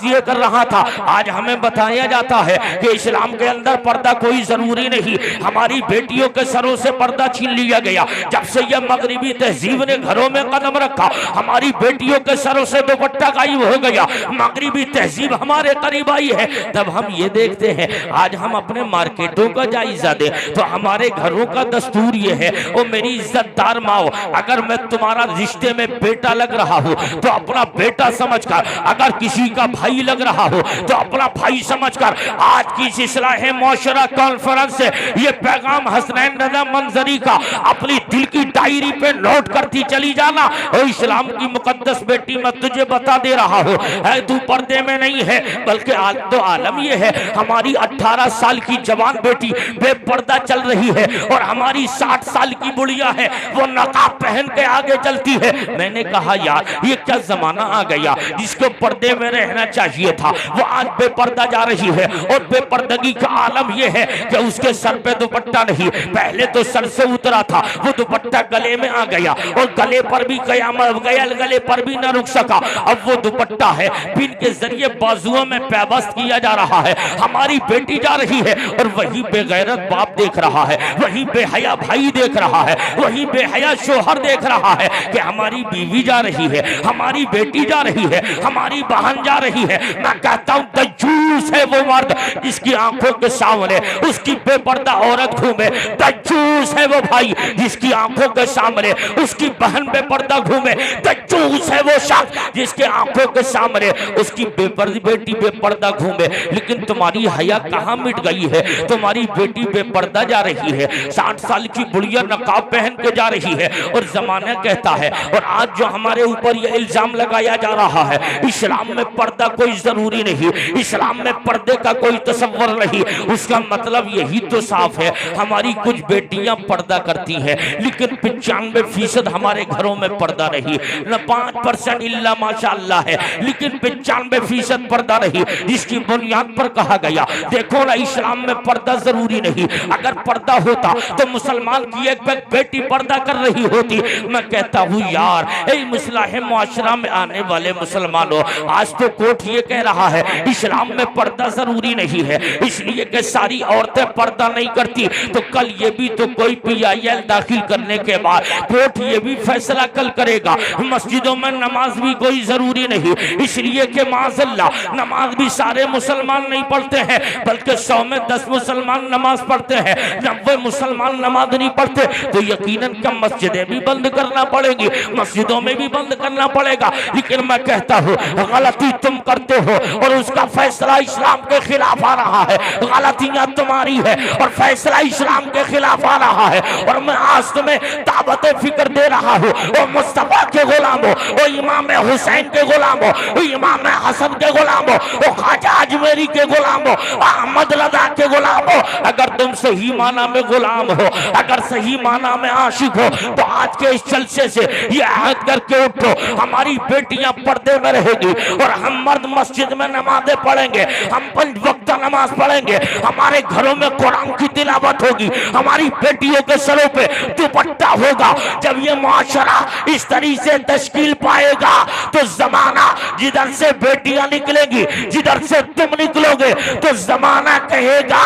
ये कर रहा था। आज हमें बताया जाता है कि इस्लाम के अंदर पर्दा कोई जरूरी नहीं। हमारी बेटियों के सरों से पर्दा छीन लिया गया। जब से यह मगरिबी तहजीब ने घरों में कदम रखा, हमारी बेटियों के सरों से दुपट्टा गायब हो गया। मगरिबी तहजीब हमारे करीब आई है। तब हम ये देखते हैं, आज हम अपने मार्केटों का जायजा दें तो हमारे घरों का दस्तूर ये है, ओ मेरी इज्जतदार माओ, अगर मैं तुम्हारा रिश्ते में बेटा लग रहा हूं तो अपना बेटा समझकर, अगर किसी का भाई लग रहा हो तो अपना भाई समझकर, आज की इस्लाह मौशरा कॉन्फ्रेंस से ये पैगाम हसनैन रज़ा मंजरी का अपनी दिल की डायरी पे नोट करती चली जाना। और इस्लाम की मुकद्दस बेटी, मैं तुझे बता दे रहा हूँ, तू पर्दे में नहीं है, बल्कि आज तो आलम ये है, हमारी 18 साल की जवान बेटी बेपर्दा चल रही है और हमारी 60 साल की बुढ़िया है वो नकाब पहन के आगे चलती है। मैंने कहा यार, ये क्या जमाना आ गया, जिसको पर्दे में रहना चाहिए था वो आज बेपर्दा जा रही है। और बेपर्दगी का आलम यह है कि उसके सर पे दुपट्टा नहीं, पहले तो सर से उतरा था, वो दुपट्टा गले में आ गया और गले पर भी कयामत गया, गले पर भी न रुक सका। अब वो दुपट्टा है पिन के जरिए बाजुओं में पैबस्त किया जा रहा है। हमारी बेटी जा रही है और वही बेगैरत बाप देख रहा है, वही बेहया भाई देख रहा है, वही बेहया शोहर देख रहा है कि हमारी बीवी जा रही है, हमारी बेटी जा रही है, हमारी बहन जा रही है। मैं कहता हूं दज्जूस है वो मर्द जिसकी आंखों के सामने उसकी बेपर्दा औरत घूमे, दज्जूस है वो भाई जिसकी आंखों के सामने उसकी बहन बेपर्दा घूमे, दज्जूस है वो शख्स जिसके आंखों के सामने उसकी बेटी बेपर्दा घूमे। लेकिन तुम्हारी हया कहां मिट गई है? तुम्हारी बेटी बेपर्दा जा रही है, 60 साल की बुढ़िया नकाब पहन के जा रही है और जमाना कहता है। और आज जो हमारे ऊपर ये इल्जाम लगाया जा रहा है, इस्लाम में पर्दा कोई जरूरी नहीं, इस्लाम में पर्दे का कोई तसव्वुर नहीं, उसका मतलब यही तो साफ है, हमारी कुछ बेटियां पर्दा करती हैं लेकिन 95% हमारे घरों में पर्दा नहीं, न 5% इल्ला माशाअल्लाह है, लेकिन 95% पर्दा नहीं। जिसकी बुनियाद पर कहा गया, देखो ना, इस्लाम में पर्दा जरूरी नहीं, अगर पर्दा होता तो मुसलमान की एक बेटी पर्दा कर रही होती। मैं कहता हूँ यार, इस्लाह मुआशरा में आने वाले मुसलमानों, आज तो कोर्ट ये कह रहा है इस्लाम में पर्दा जरूरी नहीं है, इसलिए कि सारी औरतें पर्दा नहीं करती, तो कल ये भी तो कोई PIL दाखिल करने के बाद कोर्ट ये भी फैसला कल करेगा मस्जिदों में नमाज भी कोई जरूरी नहीं, इसलिए कि माज़अल्लाह नमाज भी सारे मुसलमान नहीं पढ़ते हैं, बल्कि 100 में 10 मुसलमान नमाज पढ़ते हैं, 90 मुसलमान नमाज नहीं पढ़ते। तो यकीनन क्या मस्जिदें भी बंद करना पड़ेगी, मस्जिदों में भी बंद करना पड़ेगा। लेकिन मैं कहता हूँ गलती तुम करते हो और उसका फैसला इस्लाम के खिलाफ आ रहा है, गलतियां तुम्हारी है और फैसला इस्लाम के खिलाफ आ रहा है। और मैं आज तुम्हें दावत फिक्र दे रहा हूँ, ओ मुस्तफा के गुलाम हो, ओ इमाम हुसैन के गुलाम हो, ओ इमाम हसन के गुलाम हो, ओ ख्वाजा अजमेरी के गुलाम हो, अहमद रजा के गुलाम हो। अगर तुम सही माना में गुलाम हो, अगर सही माना में आशिक हो, तो आज के इस जलसे से ये अहद करके उठो, हमारी बेटियां पर्दे में रहेगी और हम मर्द मस्जिद में नमाजें पढ़ेंगे, हम 5 वक्त नमाज पढ़ेंगे, हमारे घरों में कुरान की तिलावत होगी, हमारी बेटियों के सरों पे दुपट्टा होगा। जब ये मुआशरा इस तरीके से तश्कील पाएगा तो जमाना, जिधर से बेटियां निकलेंगी, जिधर से तुम निकलोगे, तो जमाना कहेगा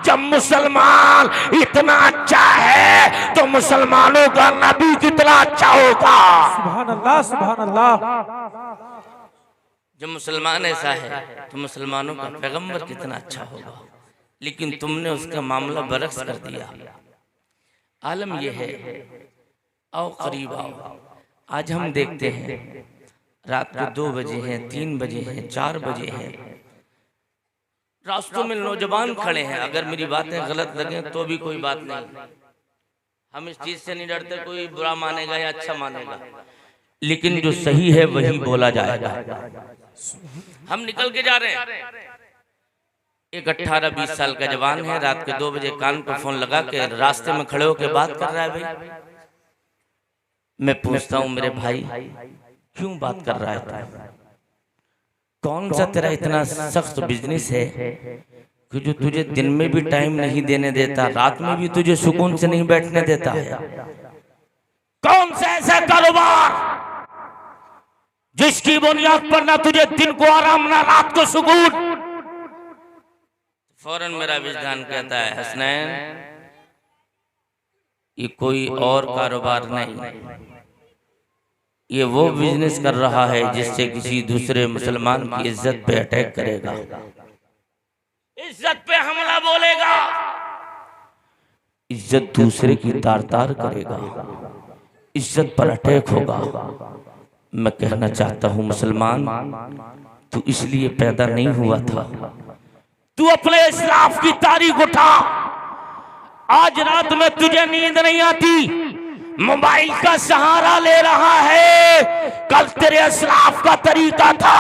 जब मुसलमान इतना अच्छा है तो मुसलमानों का नबी कितना अच्छा होगा। सुभान अल्लाह, सुभान अल्लाह। जब मुसलमान ऐसा है तो मुसलमानों का पैगंबर कितना अच्छा होगा, लेकिन तुमने उसका मामला बरक्स कर दिया। आलम यह है, आओ करीब आओ। आज हम देखते हैं रात को 2 बजे हैं, 3 बजे हैं, 4 बजे हैं, रास्तों में नौजवान खड़े हैं। अगर मेरी बातें गलत लगे तो भी कोई बात नहीं, हम इस चीज से नहीं डरते कोई बुरा मानेगा या अच्छा मानेगा, लेकिन जो सही है वही बोला जाएगा। हम निकल के जा रहे हैं, एक 18-20 साल का जवान है, रात के 2 बजे कान पर फोन लगा के रास्ते में खड़े होकर बात कर रहा है। भाई मैं पूछता हूं मेरे भाई क्यों बात कर रहा है, कौन सा तेरा इतना सख्त बिजनेस है कि जो तुझे दिन में भी टाइम नहीं देने देता, रात में भी तुझे सुकून से नहीं बैठने देता है? कौन सा ऐसा कारोबार जिसकी बुनियाद पर ना तुझे दिन को आराम ना रात को सुकून। फौरन मेरा विजदान कहता है हसनैन ये कोई और कारोबार नहीं, ये वो बिजनेस कर रहा है जिससे किसी दूसरे मुसलमान की इज्जत पे अटैक करेगा, इज्जत पे हमला बोलेगा, इज्जत दूसरे की तार तार करेगा, इज्जत पर अटैक होगा। मैं कहना चाहता हूं मुसलमान तू इसलिए पैदा नहीं हुआ था, तू अपने इस्लाफ की तारीख उठा। आज रात में तुझे नींद नहीं आती, मोबाइल का सहारा ले रहा है। कल तेरे इस्लाफ का तरीका था,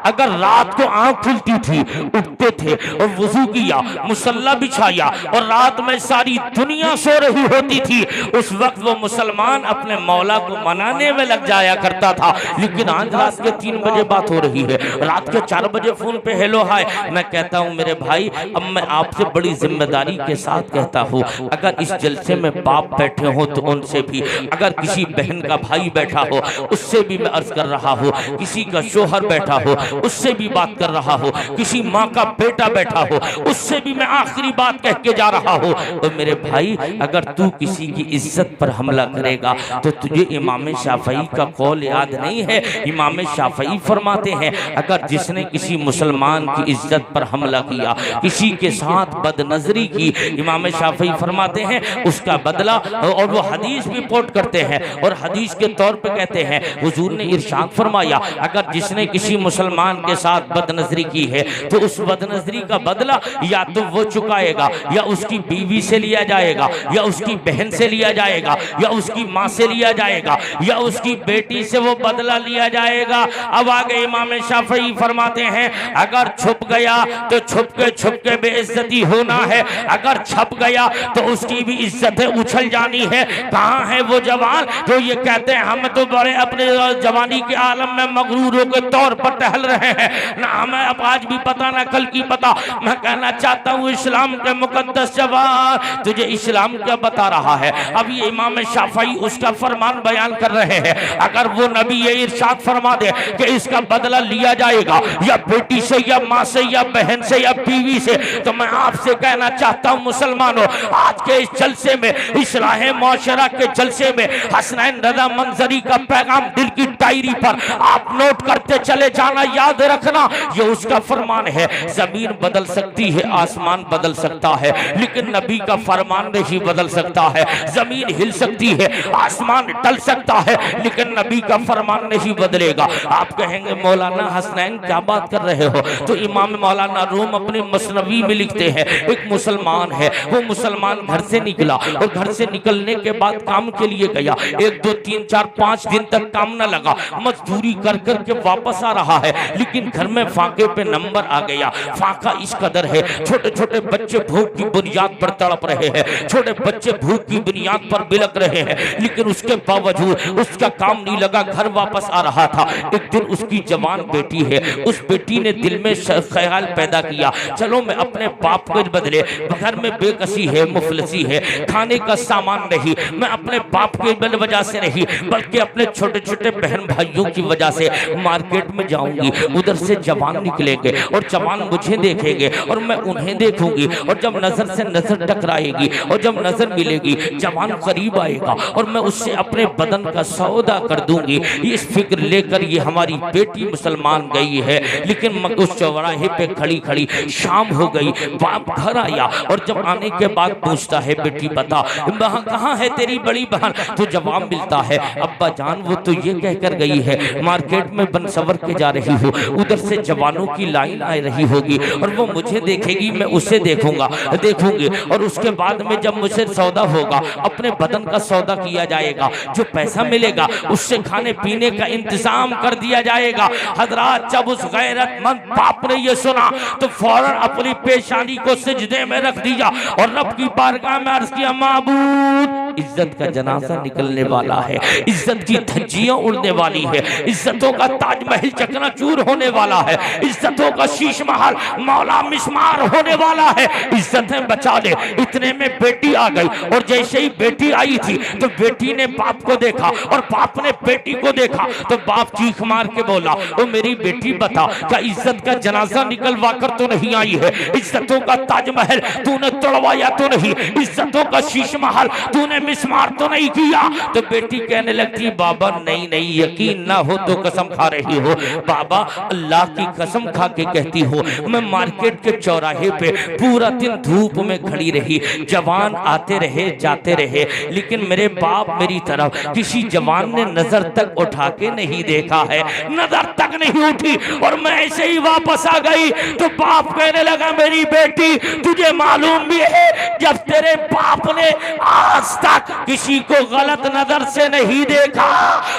अगर रात को आंख खुलती थी उठते थे और वजू किया, मुसल्ला बिछाया और रात में सारी दुनिया सो रही होती थी, उस वक्त वो मुसलमान अपने मौला को मनाने में लग जाया करता था। लेकिन आज रात के 3 बजे बात हो रही है, रात के 4 बजे फोन पे हेलो हाय। मैं कहता हूं मेरे भाई, अब मैं आपसे बड़ी जिम्मेदारी के साथ कहता हूं, अगर इस जलसे में बाप बैठे हो तो उनसे भी, अगर किसी बहन का भाई बैठा हो उससे भी मैं अर्ज कर रहा हूं, किसी का शोहर बैठा हो उससे भी बात कर रहा हो, किसी माँ का बेटा बैठा हो उससे भी मैं आखिरी बात कह के जा रहा हूं। तो मेरे भाई अगर तू किसी की इज्जत पर हमला करेगा तो तुझे इमाम शाफई का कौल याद नहीं है? इमाम शाफई फरमाते हैं अगर जिसने किसी मुसलमान की इज्जत पर हमला किया, किसी के साथ बदनजरी की, इमाम शाफई फरमाते हैं उसका बदला, और वो हदीस भी रिपोर्ट करते हैं और हदीस के तौर पे कहते हैं हुजूर ने इरशाद फरमाया अगर जिसने किसी मुसलमान के साथ बदनजरी की है तो उस बदनजरी का बदला या तो वो चुकाएगा, या उसकी बीवी से लिया जाएगा, या उसकी बहन से लिया जाएगा, या उसकी माँ से लिया जाएगा, या उसकी बेटी से वो बदला लिया जाएगा। अब आगे इमाम शाफई फरमाते हैं अगर छुप गया तो छुप के बेइज्जती होना है, अगर छप गया तो उसकी भी इज्जत उछल जानी है। कहाँ है वो जवान जो ये कहते हैं हम तो बड़े अपने जवानी के आलम में मगरूरों के तौर पर टहल रहे हैं, ना हमें अब आज भी पता ना कल की पता। मैं कहना चाहता हूँ इस्लाम के मुकद्दस जवान तुझे इस्लाम क्या बता रहा है। अब ये इमाम शाफई उसका फरमान बयान कर रहे हैं, अगर वो नबी ये इरशाद फरमा दे कि इसका बदला लिया जाएगा या बेटी से या माँ से या बहन से या बीवी से, तो मैं आपसे कहना चाहता हूँ मुसलमानों आज के इस जलसे में, इस्लाह मुआशरा के जलसे में हसनैन रज़ा मंजरी का पैगाम दिल की डायरी पर आप नोट करते चले जाना, याद रखना ये उसका फरमान है। जमीन बदल सकती है, आसमान बदल सकता है, लेकिन नबी का फरमान नहीं बदल सकता है। जमीन हिल सकती है, आसमान टल सकता है, लेकिन नबी का फरमान नहीं बदलेगा। आप कहेंगे मौलाना हसनैन क्या बात कर रहे हो, तो इमाम मौलाना रूम अपनी मसनवी में लिखते हैं एक मुसलमान है, वो मुसलमान घर से निकला और घर से निकलने के बाद काम के लिए गया, 1 2 3 4 5 दिन तक काम न लगा, मजदूरी कर कर के वापस आ रहा है, लेकिन घर में फाके पे नंबर आ गया। फाका इस कदर है छोटे छोटे बच्चे भूख की बुनियाद पर तड़प रहे हैं, छोटे बच्चे भूख की बुनियाद पर बिलक रहे हैं, लेकिन उसके बावजूद उसका काम नहीं लगा, घर वापस आ रहा था। एक दिन उसकी जवान बेटी है, उस बेटी ने दिल में ख्याल पैदा किया चलो मैं अपने बाप के बदले, घर में बेकसी है, मुफलसी है, खाने का सामान नहीं, मैं अपने बाप के वजह से नहीं बल्कि अपने छोटे छोटे बहन भाइयों की वजह से मार्केट में जाऊंगी, उधर से जवान निकलेंगे और जवान मुझे देखेंगे और मैं उन्हें देखूंगी, और जब नजर से नजर टकराएगी और जब नजर मिलेगी जवान करीब आएगा और मैं उससे अपने बदन का सौदा कर दूंगी। इस फिक्र लेकर ये हमारी बेटी मुसलमान गई है, लेकिन उस चौराहे पे खड़ी खड़ी शाम हो गई, बाप घर आया और जब आने के बाद पूछता है बेटी बता वहां कहाँ है तेरी बड़ी बहन, तो जवाब मिलता है अब्बा जान वो तो ये कहकर गई है मार्केट में बन सवर के जा रही हूँ, उधर से जवानों की लाइन आ रही होगी और वो मुझे देखेगी, मैं उसे देखूंगी और उसके बाद में जब मुझे सौदा होगा अपने बदन का सौदा किया जाएगा, जो पैसा मिलेगा उससे खाने पीने का इंतजाम कर दिया जाएगा। हजरात जब उस गैरतमंद बाप ने ये सुना तो फौरन अपनी पेशानी को सिजदे में रख दिया और रब की बारगाह में अर्ज किया माबूद इज्जत का जनाजा निकलने वाला है, इज्जत की धज्जियां उड़ने वाली है, इज्जतों का ताजमहल चकनाचूर होने वाला है, इज्जतों का शीश महल मौला मिस्मार होने वाला है। इज्जतें बचा ले। इतने में बेटी आ गई और जैसे ही बेटी आई थी तो बेटी ने बाप को देखा और बाप ने बेटी को देखा तो बाप चीख मार के बोला, ओ मेरी बेटी बता, क्या इज्जत का जनाजा निकलवा कर तो नहीं आई है? इज्जतों का ताजमहल तूने तोड़वाया तो नहीं? इज्जतों का शीश महल तूने मिस्मार तो नहीं किया? तो बेटी कहने लगती, बाबा नहीं नहीं, यकीन ना हो तो कसम खा रही हो। बाबा अल्लाह की कसम खा के कहती हो, मैं मार्केट के चौराहे पे पूरा दिन धूप में खड़ी रही, जवान आते रहे जाते रहे, लेकिन मेरे बाप मेरी तरफ किसी जवान ने नजर तक उठा के नहीं देखा है, नजर तक नहीं उठी। और मैं ऐसे ही वापस आ गई तो बाप कहने लगा, मेरी बेटी तुझे मालूम भी है जब तेरे बाप ने आज तक किसी को गलत नजर से नहीं देखा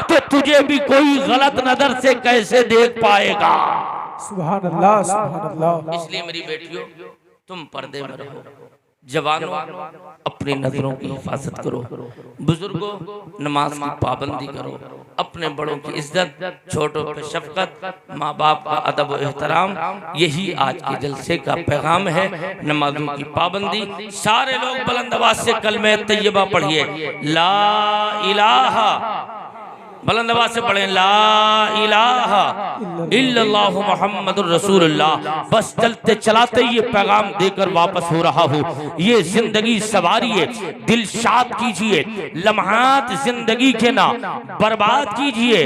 तो तुझे भी कोई गलत नजर से कैसे देख पाएगा? सुभान अल्लाह, सुभान अल्लाह। इसलिए मेरी बेटियों, तुम पर्दे में रहो। जवानों, अपनी नजरों की हिफाजत करो। बुजुर्गों, नमाज की पाबंदी करो। अपने बड़ों की इज्जत, छोटों पे शफकत, माँ बाप का अदब और एहतराम, यही आज के जलसे का पैगाम है। नमाजों की पाबंदी। सारे लोग बुलंद आवाज से कलमे तैयबा पढ़िए, ला इलाहा, बुलंद आवाज से पढ़ें, ला इलाहा इल्लल्लाहु मुहम्मदुर रसूलुल्लाह। बस चलते चलाते ये पैगाम देकर वापस हो रहा हूँ। ये जिंदगी सवारिए, दिल शाद कीजिए, लम्हात जिंदगी के ना बर्बाद कीजिए।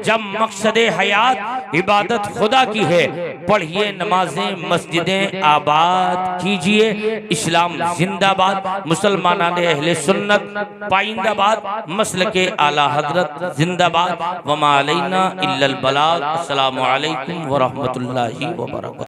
जब मकसदे हयात इबादत खुदा की है, पढ़िए नमाजें, मस्जिदें आबाद कीजिए। इस्लाम जिंदाबाद, मुसलमानाने अहले सुन्नत पाइंदाबाद, मसलके आला हजरत जिंदाबाद। वमा अलैना इल्लल बलाग। अस्सलामु अलैकुम व रहमतुल्लाहि व बरकातहू।